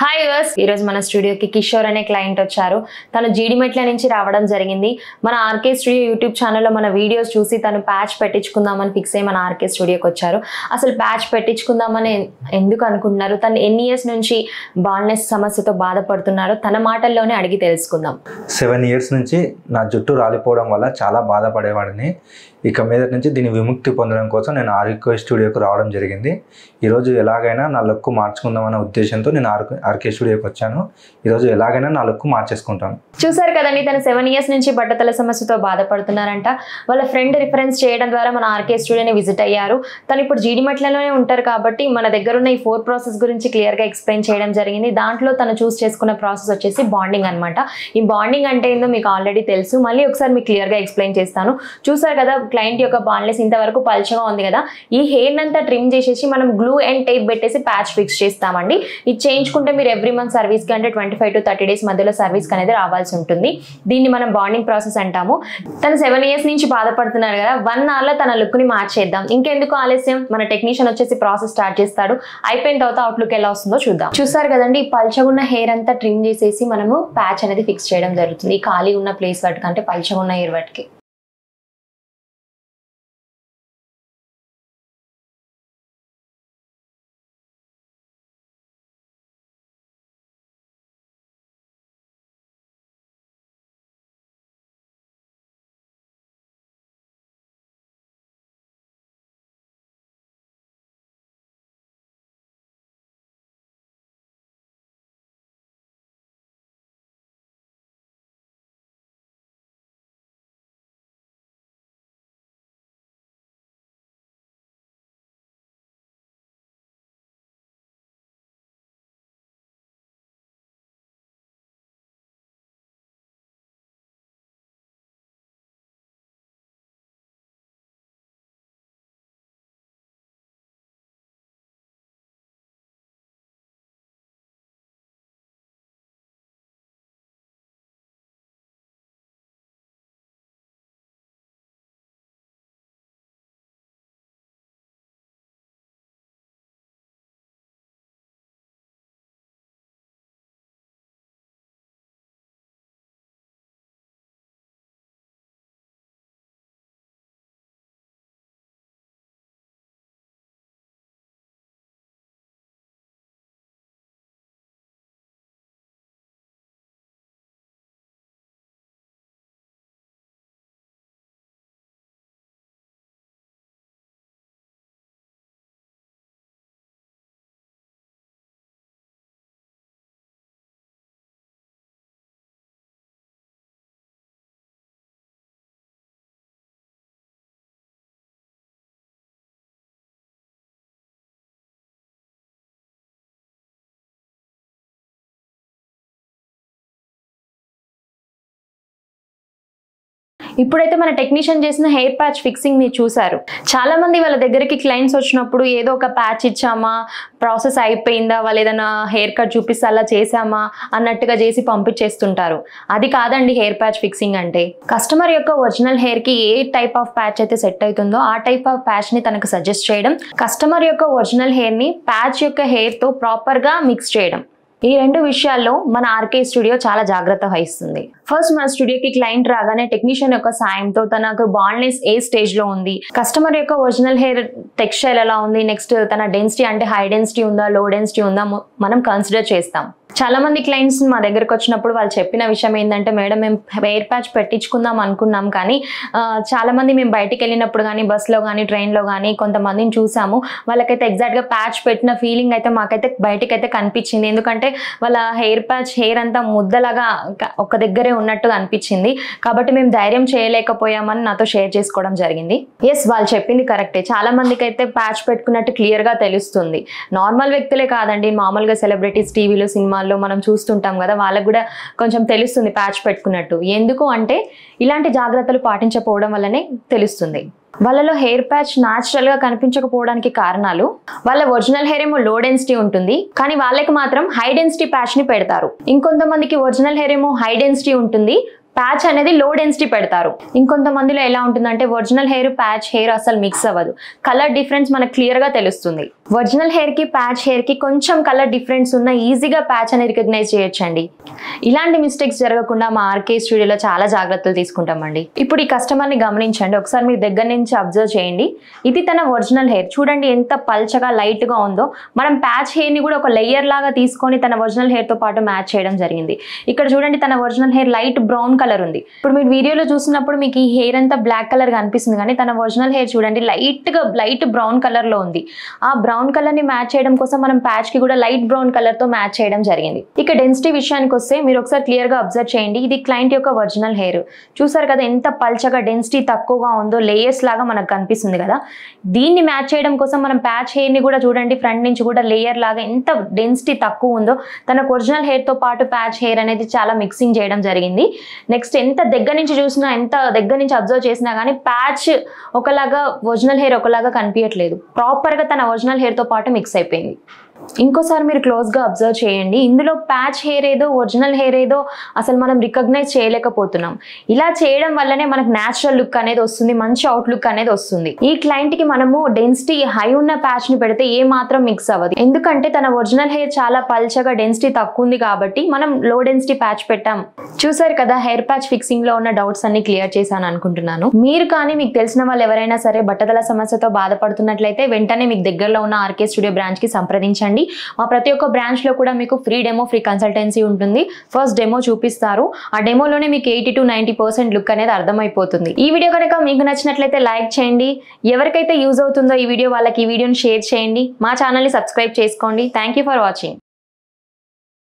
Hi viewers, ఈ రోజు మన స్టూడియోకి కిషోర్ అనే క్లయింట్ వచ్చారు. తను జీడిమెట్ల నుంచి రావడం జరిగింది. మన ఆర్కే స్టూడియో యూట్యూబ్ ఛానల్లో మన వీడియోస్ చూసి తను ప్యాచ్ పెట్టించుకుందామని ఫిక్స్ అయ్యి మన ఆర్కే స్టూడియోకి వచ్చారు. అసలు ప్యాచ్ పెట్టించుకుందామని ఎందుకు అనుకుంటున్నారు, తను ఎన్ని ఇయర్స్ నుంచి బాల్నెస్ సమస్యతో బాధపడుతున్నారు, తన మాటల్లోనే అడిగి తెలుసుకుందాం. 7 years నుంచి నా జుట్టు రాలిపోవడం వల్ల చాలా బాధపడేవాడిని. ఇక మీద నుంచి దీని విముక్తి పొందడం కోసం నేను ఆర్కే స్టూడియోకి రావడం జరిగింది. ఈరోజు ఎలాగైనా నా లుక్ మార్చుకుందామనే ఉద్దేశంతో నేను ఆర్కే స్టూడియోకి వచ్చాను. ఈరోజు ఎలాగైనా నా లుక్ మార్చేసుకుంటాను. చూసారు కదండి, తను 7 years నుంచి బట్టతల సమస్యతో బాధపడుతున్నారంట. వాళ్ళ ఫ్రెండ్ రిఫరెన్స్ చేయడం ద్వారా మన ఆర్కే స్టూడియోని విజిట్ అయ్యారు. తను ఇప్పుడు జీడిమెట్లలోనే ఉంటారు కాబట్టి మన దగ్గర ఉన్న ఈ 4 ప్రాసెస్ గురించి క్లియర్గా ఎక్స్ప్లెయిన్ చేయడం జరిగింది. దాంట్లో తను చూస్ చేసుకున్న ప్రాసెస్ వచ్చేసి బాండింగ్ అనమాట. ఈ బాండింగ్ అంటే ఏందో మీకు ఆల్రెడీ తెలుసు, మళ్ళీ ఒకసారి మీకు క్లియర్గా ఎక్స్ప్లెయిన్ చేస్తాను. చూసారు కదా, క్లయింట్ యొక్క బాండ్లెస్ ఇంతవరకు పల్చగా ఉంది కదా, ఈ హెయిర్ అంతా ట్రిమ్ చేసేసి మనం గ్లూ అండ్ టేప్ పెట్టేసి ప్యాచ్ ఫిక్స్ చేస్తామండి. ఇది చేయించుకుంటే మీరు ఎవ్రీ మంత్ సర్వీస్ కి అంటే 25 to 30 days మధ్యలో సర్వీస్ అనేది రావాల్సి ఉంటుంది. దీన్ని మనం బాండింగ్ ప్రాసెస్ అంటాము. తను 7 years నుంచి బాధపడుతున్నారు కదా, 1 hour లో తన లుక్ ని మార్చేద్దాం. ఇంకెందుకు ఆలస్యం, మన టెక్నీషియన్ వచ్చేసి ప్రాసెస్ స్టార్ట్ చేస్తాడు. అయిపోయిన తర్వాత అవుట్లుక్ ఎలా వస్తుందో చూద్దాం. చూసారు కదండి, ఈ పల్చగున్న హెయిర్ అంతా ట్రిమ్ చేసేసి మనము ప్యాచ్ అనేది ఫిక్స్ చేయడం జరుగుతుంది. ఈ ఖాళీ ఉన్న ప్లేస్ వాటికి అంటే పల్చగున్న హెయిర్ వాటికి. ఇప్పుడైతే మన టెక్నీషియన్ చేసిన హెయిర్ ప్యాచ్ ఫిక్సింగ్ మీరు చూసారు. చాలా మంది వాళ్ళ దగ్గరికి క్లయింట్స్ వచ్చినప్పుడు ఏదో ఒక ప్యాచ్ ఇచ్చామా, ప్రాసెస్ అయిపోయిందా, వాళ్ళు ఏదైనా హెయిర్ కట్ చూపిస్తే అలా చేసామా అన్నట్టుగా చేసి పంపించేస్తుంటారు. అది కాదండి హెయిర్ ప్యాచ్ ఫిక్సింగ్ అంటే. కస్టమర్ యొక్క ఒరిజినల్ హెయిర్ కి ఏ టైప్ ఆఫ్ ప్యాచ్ అయితే సెట్ అవుతుందో ఆ టైప్ ఆఫ్ ప్యాచ్ ని తనకు సజెస్ట్ చేయడం, కస్టమర్ యొక్క ఒరిజినల్ హెయిర్ ని ప్యాచ్ యొక్క హెయిర్ తో ప్రాపర్ గా మిక్స్ చేయడం. ఈ 2 విషయాల్లో మన ఆర్కే స్టూడియో చాలా జాగ్రత్త వహిస్తుంది. ఫస్ట్ మన స్టూడియోకి క్లయింట్ రాగానే టెక్నీషియన్ యొక్క సాయంతో తనకు బాల్నెస్ ఏ స్టేజ్ లో ఉంది, కస్టమర్ యొక్క ఒరిజినల్ హెయిర్ టెక్స్చర్ ఎలా ఉంది, నెక్స్ట్ తన డెన్సిటీ అంటే హై డెన్సిటీ ఉందా, లో డెన్సిటీ ఉందా మనం కన్సిడర్ చేస్తాం. చాలా మంది క్లయింట్స్ మా దగ్గరకు వచ్చినప్పుడు వాళ్ళు చెప్పిన విషయం ఏంటంటే, మేడం మేము హెయిర్ ప్యాచ్ పెట్టించుకుందాం అనుకున్నాం కానీ చాలా మంది మేము బయటికి వెళ్ళినప్పుడు కానీ బస్లో కానీ ట్రైన్లో కానీ కొంతమందిని చూసాము, వాళ్ళకైతే ఎగ్జాక్ట్గా ప్యాచ్ పెట్టిన ఫీలింగ్ అయితే మాకైతే బయటికి అయితే కనిపించింది. ఎందుకంటే వాళ్ళ హెయిర్ అంతా ముద్దలాగా ఒక దగ్గరే ఉన్నట్టుగా అనిపించింది. కాబట్టి మేము ధైర్యం చేయలేకపోయామని నాతో షేర్ చేసుకోవడం జరిగింది. ఎస్, వాళ్ళు చెప్పింది కరెక్టే. చాలా మందికి అయితే ప్యాచ్ పెట్టుకున్నట్టు క్లియర్గా తెలుస్తుంది. నార్మల్ వ్యక్తులే కాదండి, మామూలుగా సెలబ్రిటీస్ టీవీలో సినిమాల్లో మనం చూస్తుంటాం కదా, వాళ్ళకు కూడా కొంచెం తెలుస్తుంది ప్యాచ్ పెట్టుకున్నట్టు. ఎందుకు అంటే ఇలాంటి జాగ్రత్తలు పాటించకపోవడం వల్లనే తెలుస్తుంది. వాళ్ళలో హెయిర్ ప్యాచ్ న్యాచురల్ గా కనిపించకపోవడానికి కారణాలు, వాళ్ళ ఒరిజినల్ హెయిర్ ఏమో లో డెన్సిటీ ఉంటుంది కానీ వాళ్ళకి మాత్రం హై డెన్సిటీ ప్యాచ్ ని పెడతారు. ఇంకొంతమందికి ఒరిజినల్ హెయిర్ ఏమో హై డెన్సిటీ ఉంటుంది, ప్యాచ్ అనేది లో డెన్సిటీ పెడతారు. ఇంకొంతమందిలో ఎలా ఉంటుందంటే ఒరిజినల్ హెయిర్ ప్యాచ్ హెయిర్ అసలు మిక్స్ అవ్వదు, కలర్ డిఫరెన్స్ మనకు క్లియర్ గా తెలుస్తుంది. ఒరిజినల్ హెయిర్ కి ప్యాచ్ హెయిర్ కి కొంచెం కలర్ డిఫరెన్స్ ఉన్న ఈజీగా ప్యాచ్ అని రికగ్నైజ్ చేయొచ్చండి. ఇలాంటి మిస్టేక్స్ జరగకుండా మా ఆర్కే స్టూడియోలో చాలా జాగ్రత్తలు తీసుకుంటామండి. ఇప్పుడు ఈ కస్టమర్ ని గమనించండి, ఒకసారి మీరు దగ్గర నుంచి అబ్జర్వ్ చేయండి. ఇది తన ఒరిజినల్ హెయిర్, చూడండి ఎంత పల్చగా లైట్ గా ఉందో. మనం ప్యాచ్ హెయిర్ ని కూడా ఒక లేయర్ లాగా తీసుకొని తన ఒరిజినల్ హెయిర్ తో పాటు మ్యాచ్ చేయడం జరిగింది. ఇక్కడ చూడండి తన original hair light brown colour ఉంది. ఇప్పుడు మీరు వీడియోలో చూసినప్పుడు మీకు ఈ హెయిర్ అంతా బ్లాక్ కలర్ గా అనిపిస్తుంది, కానీ తన ఒరిజినల్ హెయిర్ చూడండి లైట్ బ్రౌన్ కలర్ లో ఉంది. ఆ బ్రౌన్ కలర్ ని మ్యాచ్ చేయడం కోసం మనం ప్యాచ్ కి కూడా లైట్ బ్రౌన్ కలర్ తో మ్యాచ్ చేయడం జరిగింది. ఇక డెన్సిటీ విషయానికి వస్తే మీరు ఒకసారి క్లియర్ గా అబ్జర్వ్ చేయండి. ఇది క్లయింట్ యొక్క ఒరిజినల్ హెయిర్. చూసారు కదా ఎంత పల్చగా డెన్సిటీ తక్కువగా ఉందో, లేయర్స్ లాగా మనకు కనిపిస్తుంది కదా. దీన్ని మ్యాచ్ చేయడం కోసం మనం ప్యాచ్ హెయిర్ ని కూడా చూడండి ఫ్రంట్ నుంచి కూడా లేయర్ లాగా ఎంత డెన్సిటీ తక్కువ ఉందో, తన ఒరిజినల్ హెయిర్ తో పాటు ప్యాచ్ హెయిర్ అనేది చాలా మిక్సింగ్ చేయడం జరిగింది. నెక్స్ట్ ఎంత దగ్గర నుంచి చూసినా, ఎంత దగ్గర నుంచి అబ్జర్వ్ చేసినా కానీ ప్యాచ్ ఒకలాగా ఒరిజినల్ హెయిర్ ఒకలాగా కనిపించట్లేదు. ప్రాపర్ గా తన ఒరిజినల్ హెయిర్ తో పాటు మిక్స్ అయిపోయింది. ఇంకోసారి మీరు క్లోజ్ గా అబ్జర్వ్ చేయండి. ఇందులో ప్యాచ్ హెయిర్ ఏదో ఒరిజినల్ హెయిర్ ఏదో అసలు మనం రికగ్నైజ్ చేయలేకపోతున్నాం. ఇలా చేయడం వల్లనే మనకు న్యాచురల్ లుక్ అనేది వస్తుంది, మంచి అవుట్ లుక్ అనేది వస్తుంది. ఈ క్లయింట్ కి మనము డెన్సిటీ హై ఉన్న ప్యాచ్ ని పెడితే ఏ మాత్రం మిక్స్ అవ్వదు, ఎందుకంటే తన ఒరిజినల్ హెయిర్ చాలా పల్చగా డెన్సిటీ తక్కువ ఉంది కాబట్టి మనం లో డెన్సిటీ ప్యాచ్ పెట్టాం. చూసారు కదా, హెయిర్ ప్యాచ్ ఫిక్సింగ్ లో ఉన్న డౌట్స్ అన్ని క్లియర్ చేశాను అనుకుంటున్నాను. మీరు కానీ మీకు తెలిసిన వాళ్ళు ఎవరైనా సరే బట్టతల సమస్యతో బాధపడుతున్నట్లయితే వెంటనే మీకు దగ్గరలో ఉన్న ఆర్కే స్టూడియో బ్రాంచ్ కి సంప్రదించండి. మా ప్రతి ఒక్క బ్రాంచ్ లో కూడా మీకు ఫ్రీ డెమో, ఫ్రీ కన్సల్టెన్సీ ఉంటుంది. ఫస్ట్ డెమో చూపిస్తారు. ఆ డెమోలోనే మీకు 80 to 90% లుక్ అనేది అర్థమైపోతుంది. ఈ వీడియో కనుక మీకు నచ్చినట్లయితే లైక్ చేయండి. ఎవరికైతే యూజ్ అవుతుందో ఈ వీడియో వాళ్ళకి ఈ వీడియోని షేర్ చేయండి. మా ఛానల్ని సబ్స్క్రైబ్ చేసుకోండి. Thank you for watching.